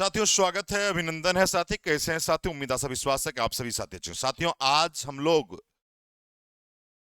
साथियों स्वागत है, अभिनंदन है। साथी कैसे हैं साथियों? उम्मीद आशा विश्वास है कि आप सभी साथी अच्छे हैं। साथियों आज हम लोग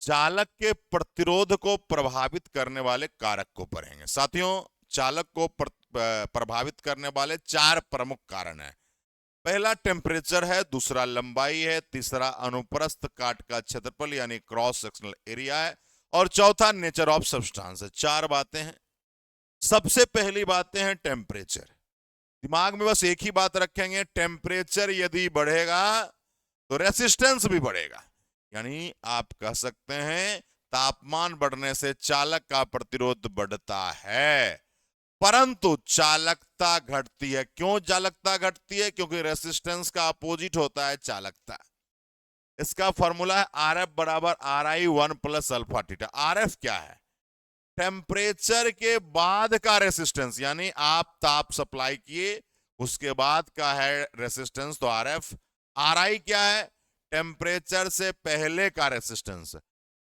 चालक के प्रतिरोध को प्रभावित करने वाले कारक को पढ़ेंगे। साथियों चालक को प्रभावित करने वाले चार प्रमुख कारण हैं। पहला टेम्परेचर है, दूसरा लंबाई है, तीसरा अनुप्रस्थ काट का क्षेत्रफल यानी क्रॉस सेक्शनल एरिया है, और चौथा नेचर ऑफ सब्सटेंस है। चार बातें हैं। सबसे पहली बातें हैं टेम्परेचर। दिमाग में बस एक ही बात रखेंगे, टेम्परेचर यदि बढ़ेगा तो रेसिस्टेंस भी बढ़ेगा। यानी आप कह सकते हैं तापमान बढ़ने से चालक का प्रतिरोध बढ़ता है, परंतु चालकता घटती है। क्यों चालकता घटती है? क्योंकि रेसिस्टेंस का अपोजिट होता है चालकता। इसका फॉर्मूला है आर एफ बराबर are I one plus alpha theta. R F क्या है? टेम्परेचर के बाद का रेसिस्टेंस, यानी आप ताप सप्लाई किए उसके बाद का है रेसिस्टेंस, तो आर एफ। आर आई क्या है? टेम्परेचर से पहले का रेसिस्टेंस।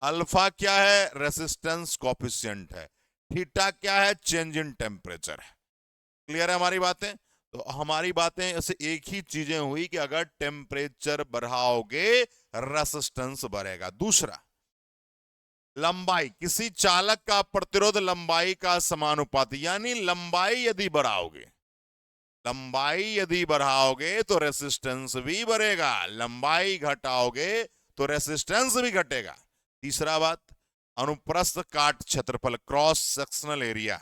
अल्फा क्या है? रेसिस्टेंस कोफिशिएंट है। थीटा क्या है? चेंज इन टेम्परेचर है। क्लियर है हमारी बातें? तो हमारी बातें ऐसे एक ही चीजें हुई कि अगर टेम्परेचर बढ़ाओगे रेसिस्टेंस बढ़ेगा। दूसरा लंबाई, किसी चालक का प्रतिरोध लंबाई का समानुपाती, यानी लंबाई यदि बढ़ाओगे, लंबाई यदि बढ़ाओगे तो रेसिस्टेंस भी बढ़ेगा, लंबाई घटाओगे तो रेसिस्टेंस भी घटेगा। तीसरा बात अनुप्रस्थ काट क्षेत्रफल, क्रॉस सेक्शनल एरिया।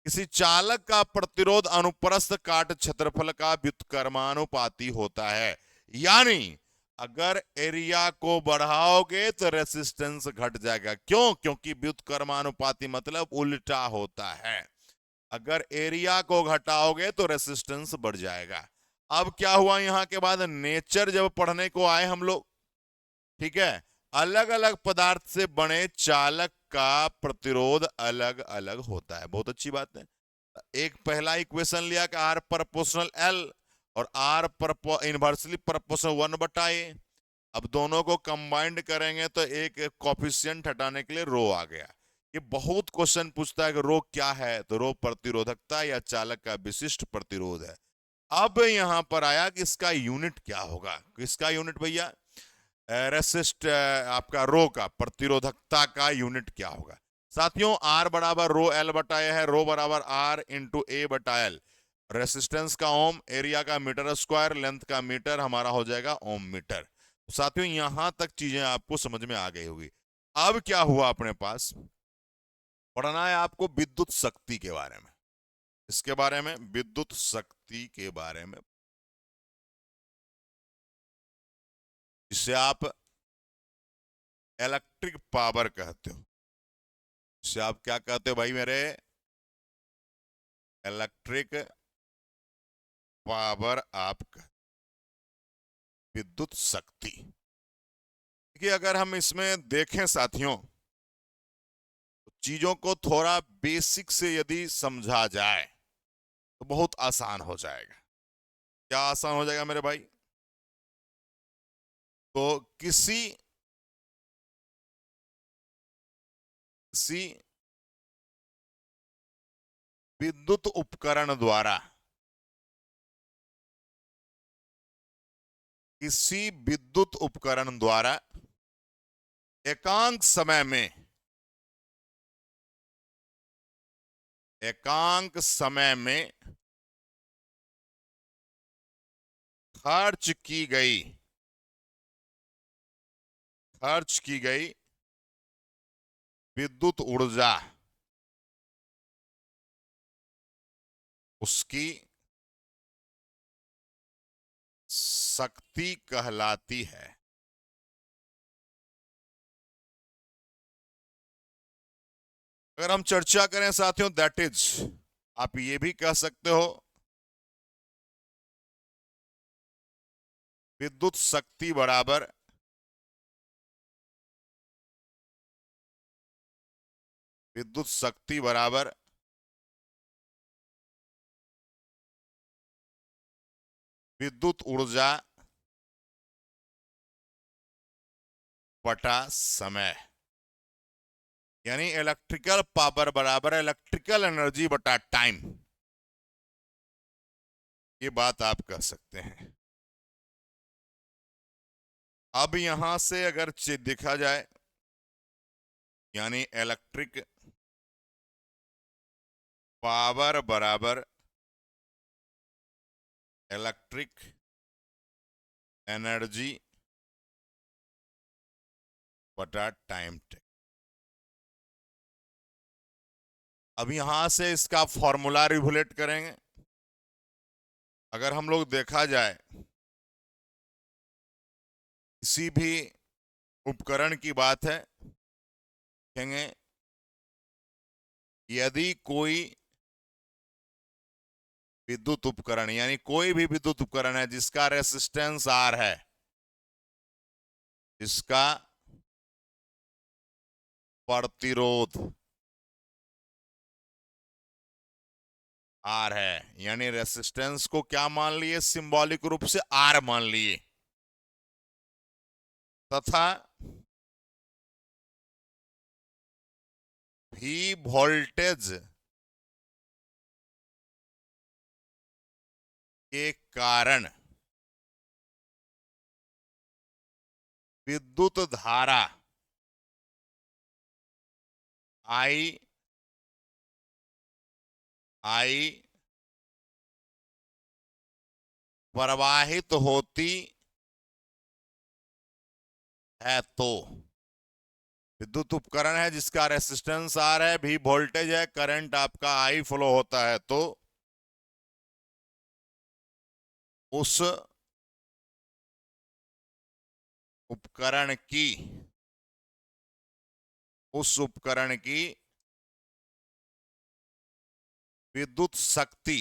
किसी चालक का प्रतिरोध अनुप्रस्थ काट क्षेत्रफल का व्युत्क्रमानुपाती होता है। यानी अगर एरिया को बढ़ाओगे तो रेसिस्टेंस घट जाएगा। क्यों? क्योंकि व्युत्क्रमानुपाती मतलब उल्टा होता है। अगर एरिया को घटाओगे तो रेसिस्टेंस बढ़ जाएगा। अब क्या हुआ यहां के बाद? नेचर जब पढ़ने को आए हम लोग, ठीक है, अलग अलग पदार्थ से बने चालक का प्रतिरोध अलग अलग होता है। बहुत अच्छी बात है। एक पहला इक्वेशन लिया कि आर प्रोपोर्शनल एल और आर इनवर्सली प्रोपोर्शनल 1/a। अब दोनों को कंबाइंड करेंगे तो एक कोफिशिएंट हटाने के लिए रो आ गया। ये बहुत क्वेश्चन पूछता है कि रो क्या है, तो रो प्रतिरोधकता या चालक का विशिष्ट प्रतिरोध है। अब यहां पर आया कि इसका यूनिट क्या होगा। इसका यूनिट भैया रेसिस्ट, आपका रो का प्रतिरोधकता का यूनिट क्या होगा? साथियों आर बराबर रो एल बटा ए है। रो बराबर आर इंटू ए बटा एल। रेसिस्टेंस का ओम, एरिया का मीटर स्क्वायर, लेंथ का मीटर, हमारा हो जाएगा ओम मीटर। साथियों यहां तक चीजें आपको समझ में आ गई होगी। अब क्या हुआ अपने पास? पढ़ना है आपको विद्युत शक्ति के बारे में। इसके बारे में, विद्युत शक्ति के बारे में, जिसे आप इलेक्ट्रिक पावर कहते हो। जिसे आप क्या कहते हो भाई मेरे? Electric power. आप विद्युत शक्ति। देखिए अगर हम इसमें देखें साथियों, तो चीजों को थोड़ा बेसिक से यदि समझा जाए तो बहुत आसान हो जाएगा। क्या आसान हो जाएगा मेरे भाई? तो किसी विद्युत उपकरण द्वारा, किसी विद्युत उपकरण द्वारा एकांक समय में, एकांक समय में खर्च की गई, खर्च की गई विद्युत ऊर्जा, उसकी शक्ति कहलाती है। अगर हम चर्चा करें साथियों, दैट इज, आप ये भी कह सकते हो विद्युत शक्ति बराबर विद्युत शक्ति बराबर विद्युत ऊर्जा बटा समय, यानी इलेक्ट्रिकल पावर बराबर इलेक्ट्रिकल एनर्जी बटा टाइम। ये बात आप कह सकते हैं। अब यहां से अगर देखा जाए, यानी इलेक्ट्रिक पावर बराबर इलेक्ट्रिक एनर्जी बटा टाइम टेक। अब यहां से इसका फॉर्मूला रिवोल्यूट करेंगे। अगर हम लोग देखा जाए किसी भी उपकरण की बात है, कहेंगे यदि कोई विद्युत उपकरण, यानी कोई भी विद्युत उपकरण है जिसका रेसिस्टेंस R है, जिसका प्रतिरोध R है, यानी रेसिस्टेंस को क्या मान लिए, सिंबॉलिक रूप से R मान लिए, तथा V वोल्टेज के कारण विद्युत धारा I प्रवाहित होती है। तो विद्युत उपकरण है जिसका रेसिस्टेंस R है, भी वोल्टेज है, करंट आपका I फ्लो होता है, तो उस उपकरण की विद्युत शक्ति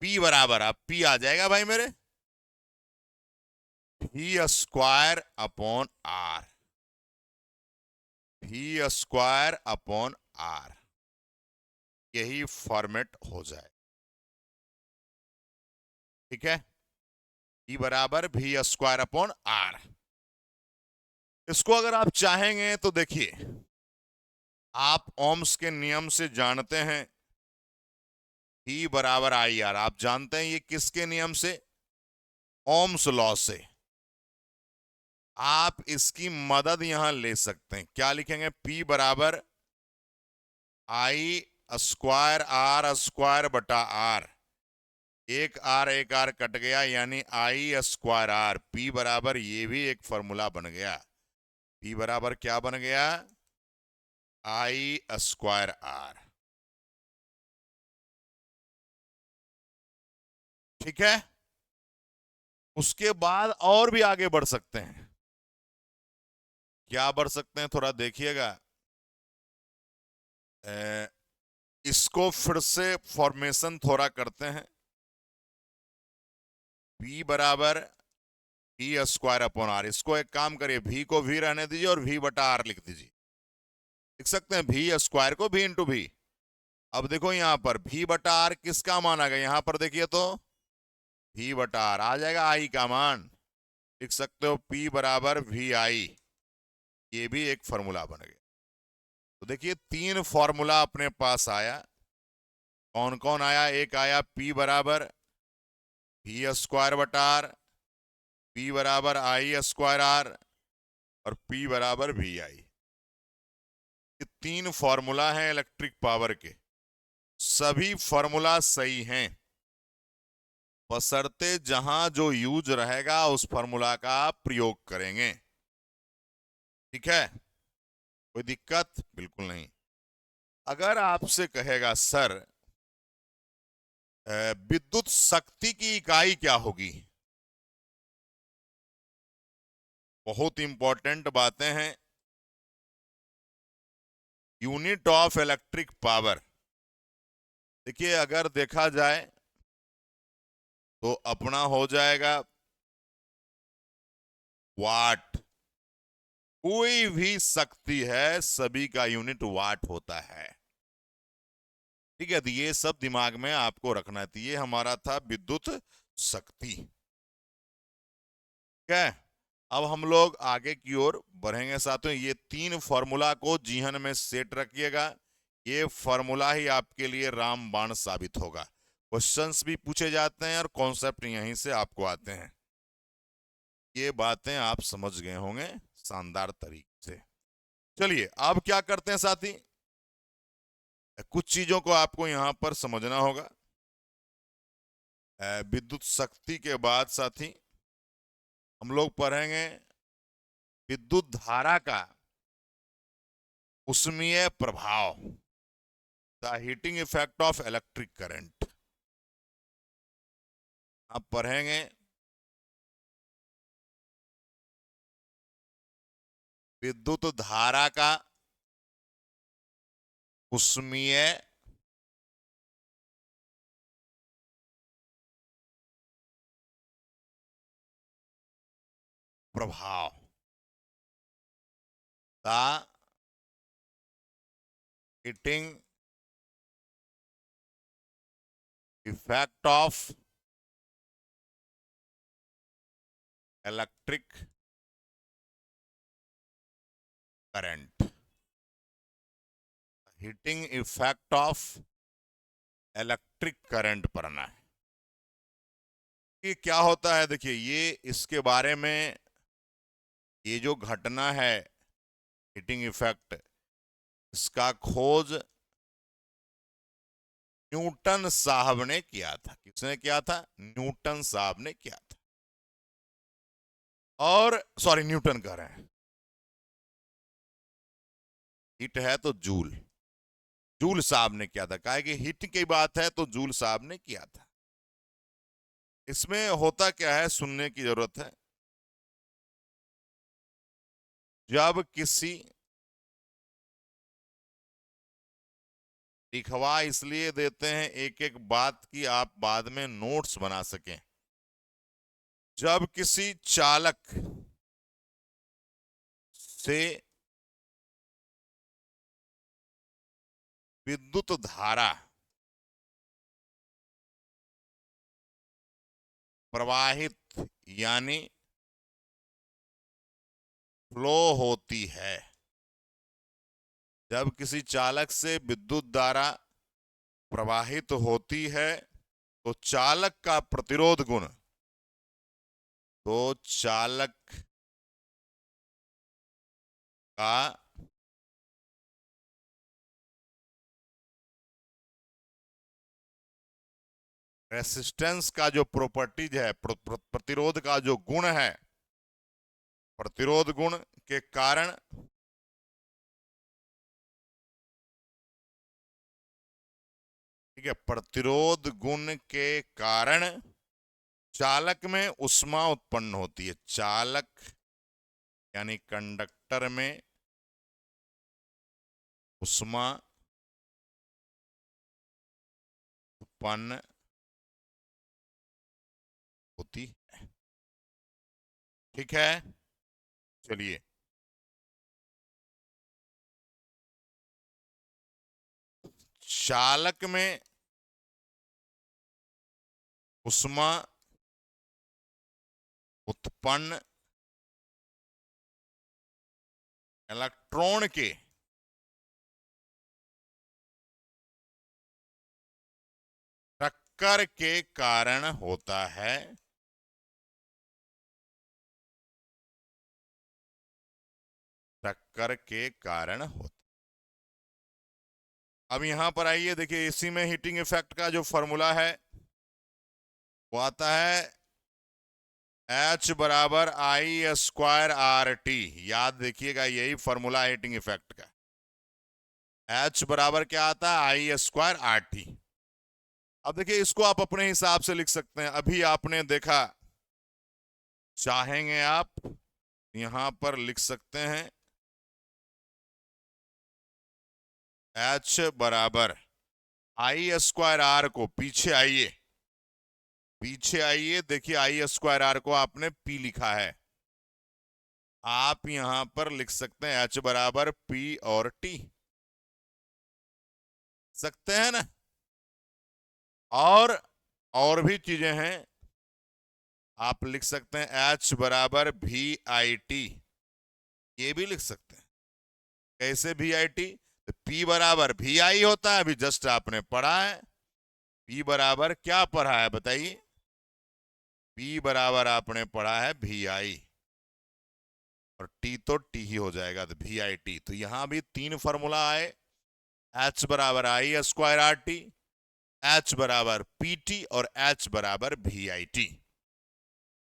P बराबर, अब P आ जाएगा भाई मेरे, V square upon R, V square upon R, यही फॉर्मेट हो जाए। ठीक है, E बराबर V स्क्वायर अपॉन R। इसको अगर आप चाहेंगे तो देखिए, आप ओम्स के नियम से जानते हैं E बराबर IR, आप जानते हैं ये किसके नियम से, ओम्स लॉ से। आप इसकी मदद यहां ले सकते हैं, क्या लिखेंगे, P बराबर I स्क्वायर R स्क्वायर बटा R, एक R कट गया, यानी I स्क्वायर R। P बराबर, ये भी एक फॉर्मूला बन गया, P बराबर क्या बन गया, I स्क्वायर R। ठीक है, उसके बाद और भी आगे बढ़ सकते हैं। क्या बढ़ सकते हैं, थोड़ा देखिएगा, इसको फिर से फॉर्मेशन थोड़ा करते हैं। V बराबर V स्क्वायर अपॉन R, इसको एक काम करिए, V को V रहने दीजिए और V बटा R लिख दीजिए। लिख सकते हैं V स्क्वायर को V इंटू V। अब देखो यहां पर V बटा R किसका मान आ गया, यहां पर देखिए तो V बटा R आ जाएगा, I का मान। लिख सकते हो P बराबर VI, ये भी एक फॉर्मूला बन गया। तो देखिए 3 फॉर्मूला अपने पास आया। कौन कौन आया, एक आया P बराबर V स्क्वायर बटा R, P बराबर I स्क्वायर R, और P बराबर VI। ये 3 फॉर्मूला हैं इलेक्ट्रिक पावर के, सभी फॉर्मूला सही हैं, बशर्ते जहां जो यूज रहेगा उस फॉर्मूला का आप प्रयोग करेंगे। ठीक है, कोई दिक्कत बिल्कुल नहीं। अगर आपसे कहेगा सर विद्युत शक्ति की इकाई क्या होगी, बहुत इंपॉर्टेंट बातें हैं। यूनिट ऑफ इलेक्ट्रिक पावर, देखिए अगर देखा जाए तो अपना हो जाएगा वाट। कोई भी शक्ति है, सभी का यूनिट वाट होता है। ठीक है, तो ये सब दिमाग में आपको रखना है। ये हमारा था विद्युत शक्ति। ठीक है, अब हम लोग आगे की ओर बढ़ेंगे साथियों। ये 3 फॉर्मूला को जीहन में सेट रखिएगा, ये फॉर्मूला ही आपके लिए रामबाण साबित होगा। क्वेश्चंस भी पूछे जाते हैं और कॉन्सेप्ट यहीं से आपको आते हैं। ये बातें आप समझ गए होंगे शानदार तरीके से। चलिए अब क्या करते हैं साथी, कुछ चीजों को आपको यहां पर समझना होगा। विद्युत शक्ति के बाद साथी हम लोग पढ़ेंगे विद्युत धारा का उष्मीय प्रभाव, the heating effect of electric current. आप पढ़ेंगे विद्युत धारा का उष्मीय प्रभाव, the heating effect of electric current, heating effect of electric current पढ़ना है कि क्या होता है। देखिए ये इसके बारे में, ये जो घटना है हीटिंग इफेक्ट, इसका खोज न्यूटन साहब ने किया था। किसने किया था? न्यूटन साहब ने किया था। और सॉरी न्यूटन कह रहे हैं, हीट है तो जूल, जूल साहब ने किया था। काहे कि हीट की बात है तो जूल साहब ने किया था। इसमें होता क्या है सुनने की जरूरत है। जब किसी, लिखवा इसलिए देते हैं एक एक बात की आप बाद में नोट्स बना सकें। जब किसी चालक से विद्युत धारा प्रवाहित यानी फ्लो होती है, जब किसी चालक से विद्युत धारा प्रवाहित होती है तो चालक का प्रतिरोध गुण, तो चालक का रेसिस्टेंस का जो प्रॉपर्टीज है, प्रतिरोध का जो गुण है, प्रतिरोध गुण के कारण ठीक है, प्रतिरोध गुण के कारण चालक में ऊष्मा उत्पन्न होती है। चालक यानी कंडक्टर में ऊष्मा उत्पन्न होती है। ठीक है, चलिए चालक में ऊष्मा उत्पन्न इलेक्ट्रॉन के टक्कर के कारण होता है। टक्कर के कारण होता। अब यहां पर आइए, देखिए इसी में हीटिंग इफेक्ट का जो फॉर्मूला है वो आता है H बराबर आई स्क्वायर आर टी। याद देखिएगा यही फॉर्मूला हीटिंग इफेक्ट का। H बराबर क्या आता है? आई स्क्वायर आर टी। अब देखिए इसको आप अपने हिसाब से लिख सकते हैं। अभी आपने देखा, चाहेंगे आप यहां पर लिख सकते हैं H बराबर आई स्क्वायर आर को, पीछे आइए, पीछे आइए, देखिए आई स्क्वायर आर को आपने पी लिखा है। आप यहां पर लिख सकते हैं H बराबर पी और टी, सकते हैं ना। और भी चीजें हैं, आप लिख सकते हैं H बराबर वी आई टी, ये भी लिख सकते हैं। कैसे वी आई टी? तो P बराबर वी आई होता है, अभी जस्ट आपने पढ़ा है। P बराबर क्या पढ़ा है बताइए? P बराबर आपने पढ़ा है VI, और T तो T ही हो जाएगा, तो VIT। तो यहां भी तीन फॉर्मूला आए, H बराबर I स्क्वायर RT, H बराबर PT और H बराबर VIT।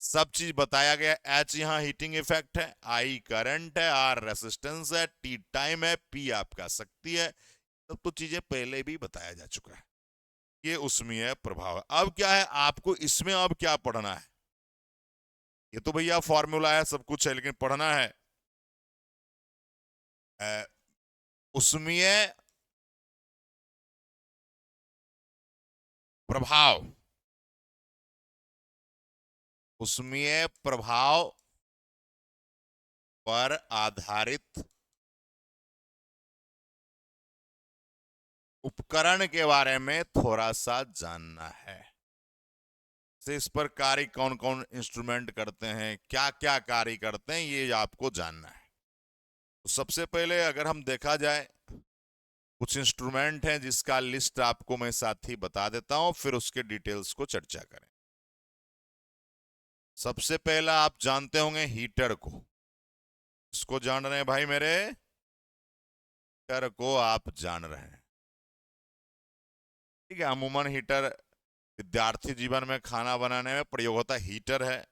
सब चीज बताया गया। H यहाँ हीटिंग इफेक्ट है, I करंट है, R रेसिस्टेंस है, T टाइम है, P आपका शक्ति है। सब तो चीजें पहले भी बताया जा चुका है। ये ऊष्मीय प्रभाव है। अब क्या है आपको इसमें, अब क्या पढ़ना है? ये तो भैया फॉर्मूला है, सब कुछ है, लेकिन पढ़ना है ऊष्मीय प्रभाव। ऊष्मीय प्रभाव पर आधारित उपकरण के बारे में थोड़ा सा जानना है। से इस पर कार्य कौन कौन इंस्ट्रूमेंट करते हैं, क्या क्या कार्य करते हैं, ये आपको जानना है। तो सबसे पहले अगर हम देखा जाए, कुछ इंस्ट्रूमेंट हैं जिसका लिस्ट आपको मैं साथ ही बता देता हूं, फिर उसके डिटेल्स को चर्चा करें। सबसे पहला आप जानते होंगे हीटर को। इसको जान रहे हैं भाई मेरे? हीटर को आप जान रहे हैं, ठीक है। अमूमन हीटर विद्यार्थी जीवन में खाना बनाने में प्रयोग होता है, हीटर है।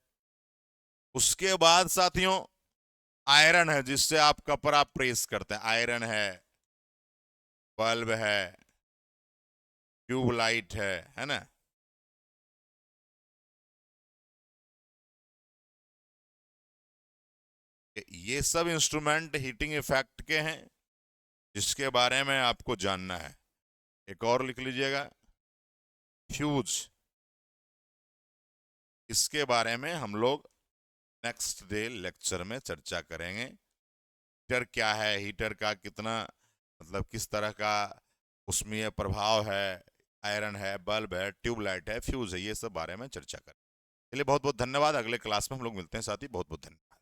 उसके बाद साथियों आयरन है, जिससे आप कपड़ा प्रेस करते हैं, आयरन है। बल्ब है, ट्यूबलाइट है ना। ये सब इंस्ट्रूमेंट हीटिंग इफेक्ट के हैं, जिसके बारे में आपको जानना है। एक और लिख लीजिएगा, फ्यूज। इसके बारे में हम लोग नेक्स्ट डे लेक्चर में चर्चा करेंगे। हीटर क्या है, हीटर का कितना मतलब किस तरह का उसमें प्रभाव है, आयरन है, बल्ब है, ट्यूबलाइट है, फ्यूज है, ये सब बारे में चर्चा करें। चलिए बहुत बहुत धन्यवाद। अगले क्लास में हम लोग मिलते हैं साथी, बहुत बहुत धन्यवाद।